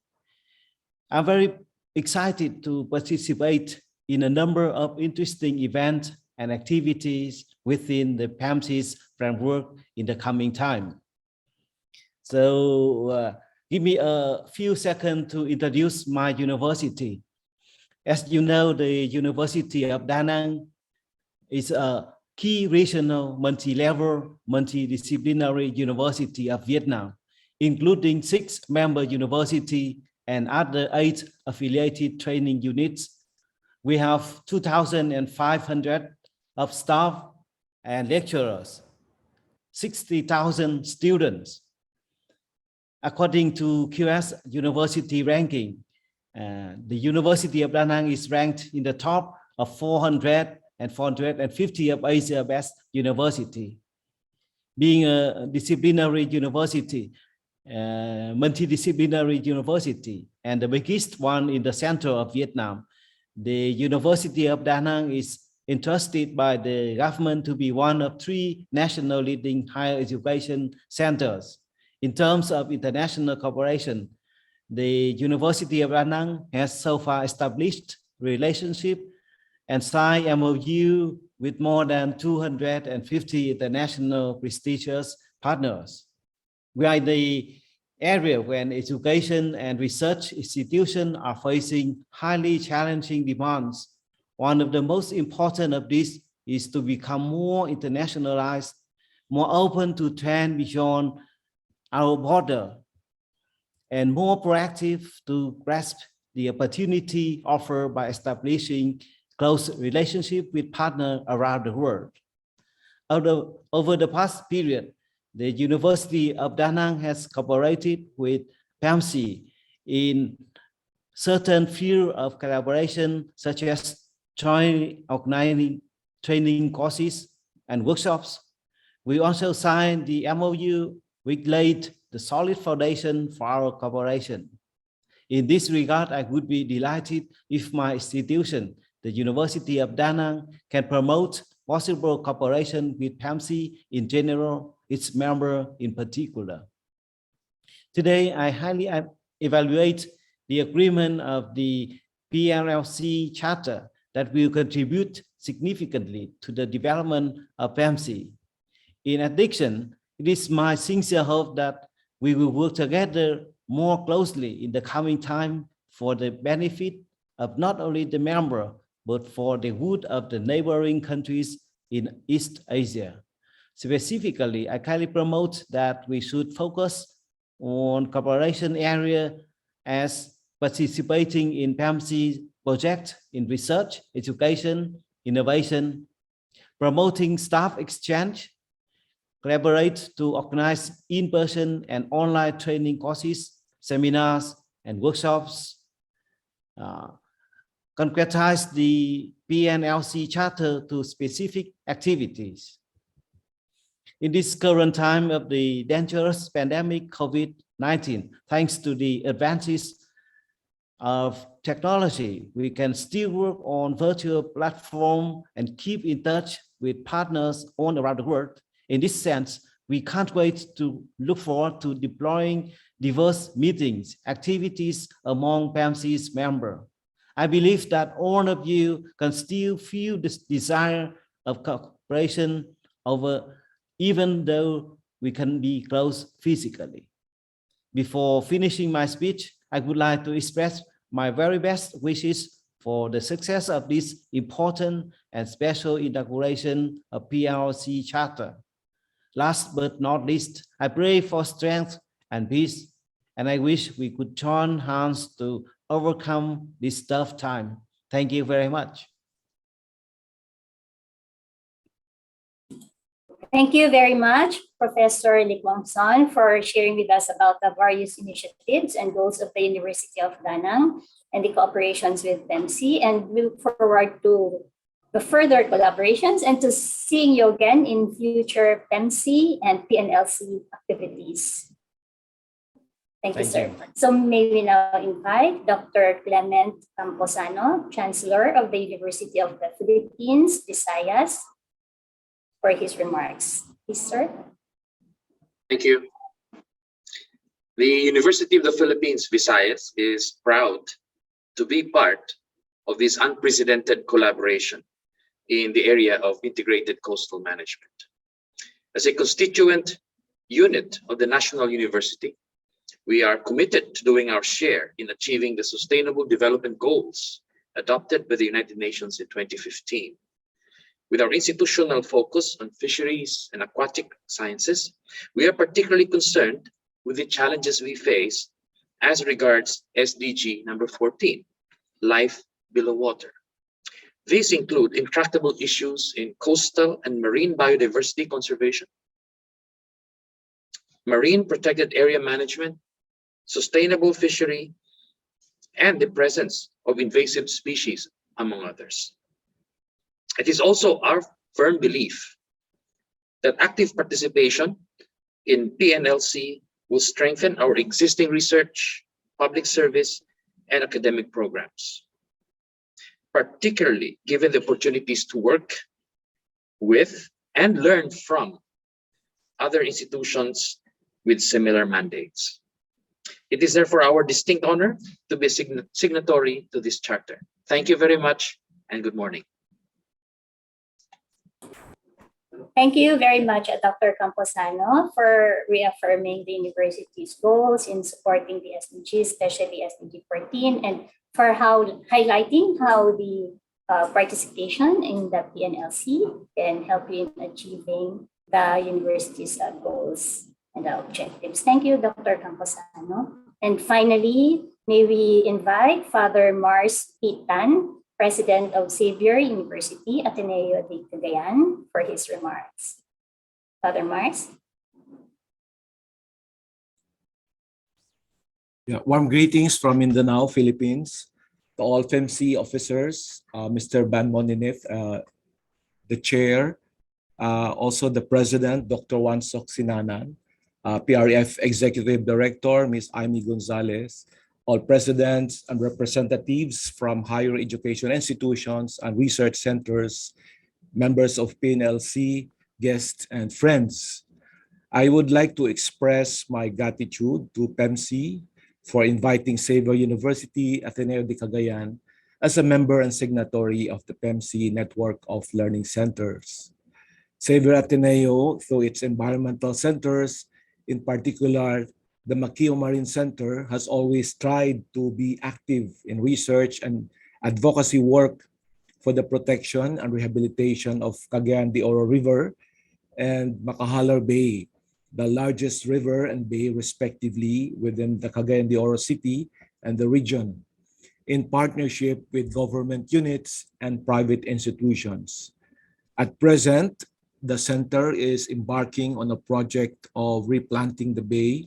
I'm very excited to participate in a number of interesting events and activities within the PEMSEA's framework in the coming time. So give me a few seconds to introduce my university. As you know, the University of Da Nang is a key regional multi-level, multidisciplinary university of Vietnam, including 6 member universities and other 8 affiliated training units. We have 2,500 of staff and lecturers, 60,000 students. According to QS University ranking, the University of Da Nang is ranked in the top of 400 and 450 of Asia's best university. Being a disciplinary university, multidisciplinary university, and the biggest one in the center of Vietnam, the University of Da Nang is entrusted by the government to be one of 3 national leading higher education centers. In terms of international cooperation, the University of Da Nang has so far established relationship and signed MOU with more than 250 international prestigious partners. We are in the area when education and research institutions are facing highly challenging demands. One of the most important of these is to become more internationalized, more open to trend beyond our border, and more proactive to grasp the opportunity offered by establishing close relationship with partners around the world. Over the past period, the University of Da Nang has cooperated with PEMSEA in certain fields of collaboration, such as joint organizing training courses and workshops. We also signed the MOU, which laid the solid foundation for our cooperation. In this regard, I would be delighted if my institution, the University of Da Nang, can promote possible cooperation with PEMSEA in general, its member in particular. Today, I highly evaluate the agreement of the Pnlc Charter that will contribute significantly to the development of PEMSEA. In addition, it is my sincere hope that we will work together more closely in the coming time for the benefit of not only the member, but for the good of the neighboring countries in East Asia. Specifically, I kindly promote that we should focus on cooperation area as participating in PEMSEA projects in research, education, innovation, promoting staff exchange, collaborate to organize in-person and online training courses, seminars, and workshops, concretize the Pnlc Charter to specific activities. In this current time of the dangerous pandemic COVID-19, thanks to the advances of technology, we can still work on virtual platform and keep in touch with partners all around the world. In this sense, we can't wait to look forward to deploying diverse meetings, activities among PEMSEA's members. I believe that all of you can still feel this desire of cooperation even though we can be close physically. Before finishing my speech, I would like to express my very best wishes for the success of this important and special inauguration of Pnlc Charter. Last but not least, I pray for strength and peace, and I wish we could join hands to overcome this tough time. Thank you very much. Thank you very much, Professor Lee Kwang-son, for sharing with us about the various initiatives and goals of the University of Da Nang and the cooperations with PEMSEA, and we look forward to the further collaborations and to seeing you again in future PEMSEA and Pnlc activities. Thank you, sir. So may we now invite Dr. Clement Camposano, Chancellor of the University of the Philippines, Visayas, for his remarks. Please, sir. Thank you. The University of the Philippines, Visayas, is proud to be part of this unprecedented collaboration in the area of integrated coastal management. As a constituent unit of the National University, we are committed to doing our share in achieving the Sustainable Development Goals adopted by the United Nations in 2015. With our institutional focus on fisheries and aquatic sciences, we are particularly concerned with the challenges we face as regards SDG number 14, life below water. These include intractable issues in coastal and marine biodiversity conservation, marine protected area management, sustainable fishery, and the presence of invasive species, among others. It is also our firm belief that active participation in PNLC will strengthen our existing research, public service, and academic programs, particularly given the opportunities to work with and learn from other institutions with similar mandates. It is therefore our distinct honor to be signatory to this charter. Thank you very much and good morning. Thank you very much, Dr. Camposano, for reaffirming the university's goals in supporting the SDGs, especially SDG 14, and for highlighting how the participation in the PNLC can help you in achieving the university's goals and objectives. Thank you, Dr. Camposano. And finally, may we invite Father Mars Pitan, President of Xavier University, Ateneo de Cagayan, for his remarks. Father Mars. Yeah, warm greetings from Mindanao, Philippines, to all PEMSEA officers, Mr. Ban Moninith, the chair, also the president, Dr. Wansok Sinanan, PRF Executive Director, Ms. Amy Gonzalez, all presidents and representatives from higher education institutions and research centers, members of PNLC, guests, and friends. I would like to express my gratitude to PEMSEA for inviting Xavier University, Ateneo de Cagayan, as a member and signatory of the PEMSEA network of learning centers. Xavier Ateneo, through its environmental centers, in particular, the Makio Marine Center, has always tried to be active in research and advocacy work for the protection and rehabilitation of Cagayan de Oro River and Makahalar Bay, the largest river and bay respectively within the Cagayan de Oro city and the region, in partnership with government units and private institutions. At present, the center is embarking on a project of replanting the bay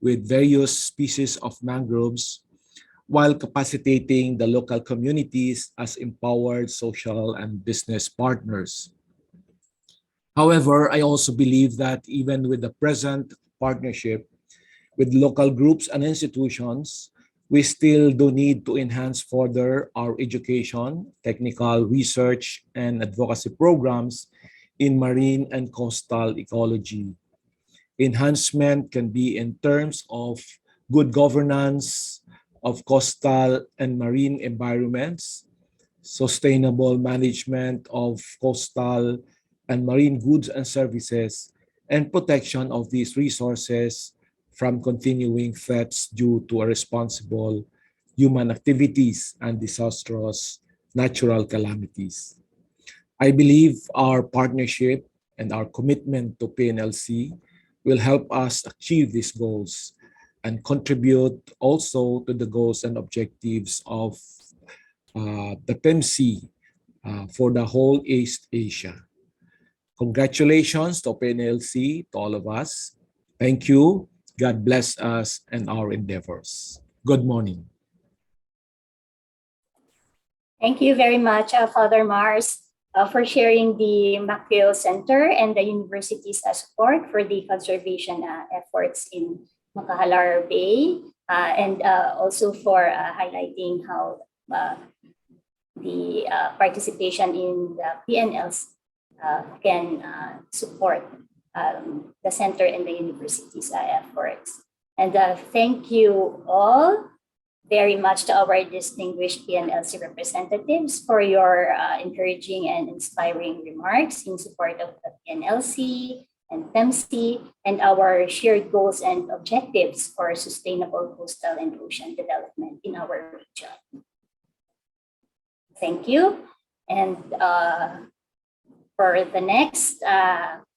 with various species of mangroves while capacitating the local communities as empowered social and business partners. However, I also believe that even with the present partnership with local groups and institutions, we still do need to enhance further our education, technical research, and advocacy programs in marine and coastal ecology. Enhancement can be in terms of good governance of coastal and marine environments, sustainable management of coastal and marine goods and services, and protection of these resources from continuing threats due to irresponsible human activities and disastrous natural calamities. I believe our partnership and our commitment to PNLC will help us achieve these goals and contribute also to the goals and objectives of the PEMSEA for the whole East Asia. Congratulations to PNLC, to all of us. Thank you. God bless us and our endeavors. Good morning. Thank you very much, Father Mars, for sharing the Macchio Center and the university's support for the conservation efforts in Makahalar Bay, and also for highlighting how the participation in the PNLs can support the center and the university's efforts. And thank you all very much to our distinguished PNLC representatives for your encouraging and inspiring remarks in support of the PNLC and PEMSEA and our shared goals and objectives for sustainable coastal and ocean development in our region. Thank you. And for the next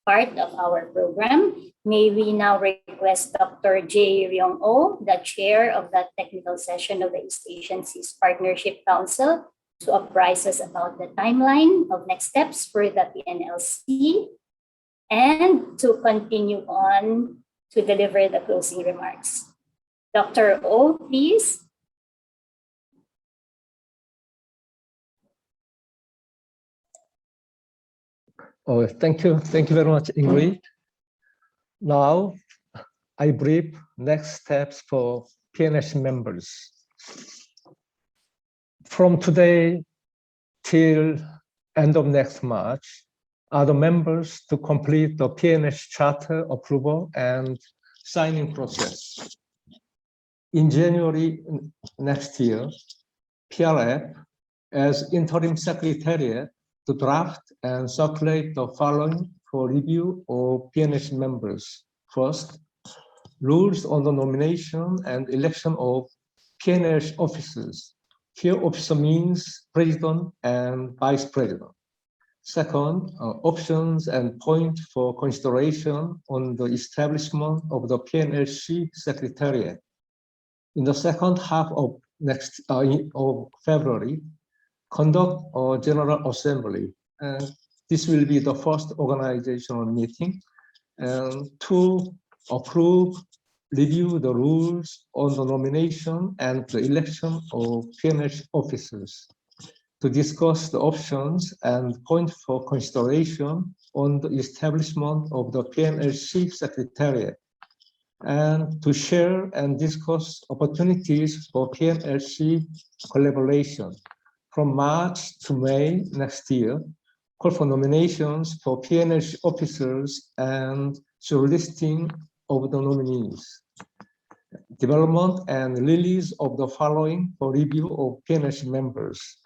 part of our program, may we now request Dr. J. Ryong Oh, the chair of the technical session of the East Asian Seas Partnership Council, to apprise us about the timeline of next steps for the PNLC and to continue on to deliver the closing remarks. Dr. Oh, please. Oh, thank you. Thank you very much, Ingrid. Now, I brief next steps for PNS members. From today till end of next March, are the members to complete the PNS Charter approval and signing process. In January next year, PRF, as interim secretariat, to draft and circulate the following for review of PNS members. First, rules on the nomination and election of PNS officers. Here, officer means president and vice president. Second, options and points for consideration on the establishment of the PNLC Secretariat. In the second half of February, conduct a General Assembly. And this will be the first organizational meeting. And to approve, review the rules on the nomination and the election of PNS officers. To discuss the options and points for consideration on the establishment of the PNLC Secretariat, and to share and discuss opportunities for PNLC collaboration. From March to May next year, call for nominations for PNLC officers and shortlisting of the nominees. Development and release of the following for review of PNLC members.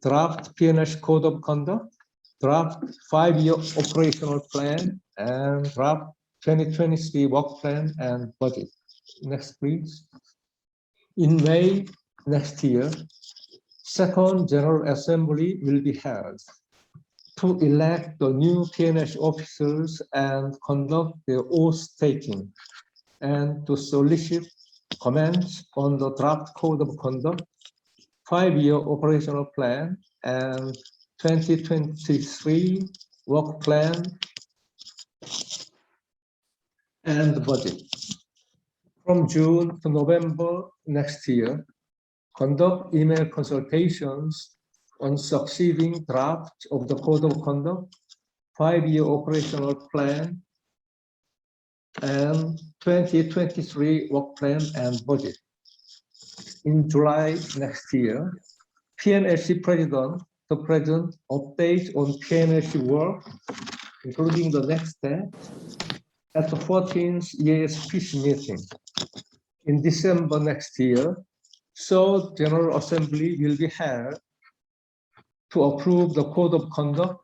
Draft PNLC Code of Conduct, draft 5-year operational plan, and draft 2023 work plan and budget. Next, please. In May next year, second General Assembly will be held to elect the new PNLC officers and conduct their oath taking, and to solicit comments on the draft Code of Conduct, 5-year operational plan, and 2023 work plan and the budget. From June to November next year, conduct email consultations on succeeding drafts of the Code of Conduct, 5-year operational plan, and 2023 work plan and budget. In July next year, PNLC President, the President update on PNLC work, including the next step, at the 14th EASPC meeting. In December next year, so General Assembly will be held to approve the Code of Conduct,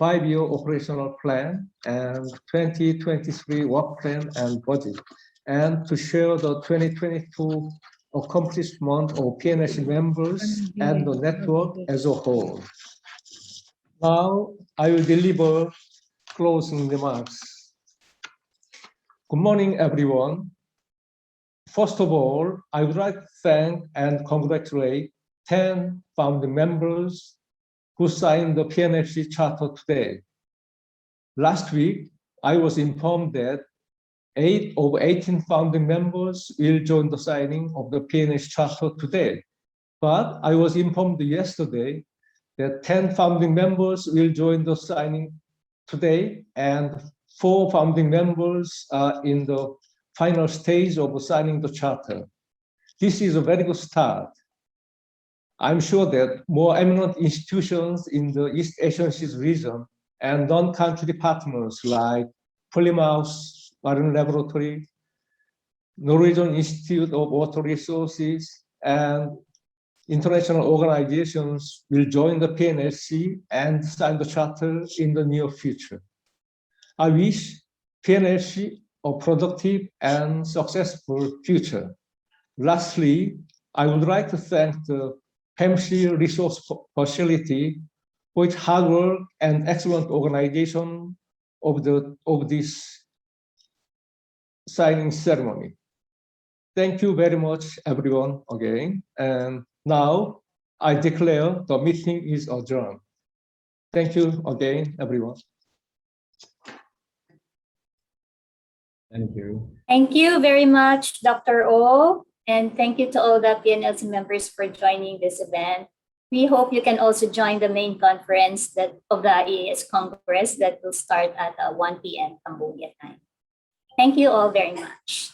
5-year operational plan, and 2023 work plan and budget, and to share the 2022 accomplishment of PNLC members and the network as a whole. Now, I will deliver closing remarks. Good morning, everyone. First of all, I would like to thank and congratulate 10 founding members who signed the Pnlc Charter today. Last week, I was informed that 8 of 18 founding members will join the signing of the Pnlc Charter today. But I was informed yesterday that 10 founding members will join the signing today, and 4 founding members are in the final stage of signing the charter. This is a very good start. I'm sure that more eminent institutions in the East Asian Seas region and non-country partners like Plymouth Marine Laboratory, Norwegian Institute of Water Resources, and international organizations will join the PNLC and sign the charter in the near future. I wish PNLC a productive and successful future. Lastly, I would like to thank the PEMSEA Resource Facility for its hard work and excellent organization of this signing ceremony. Thank you very much, everyone, again. And now I declare the meeting is adjourned. Thank you again, everyone. Thank you. Thank you very much, Dr. O. And thank you to all the PNLC members for joining this event. We hope you can also join the main conference of the IAS Congress that will start at 1 p.m. Cambodia time. Thank you all very much.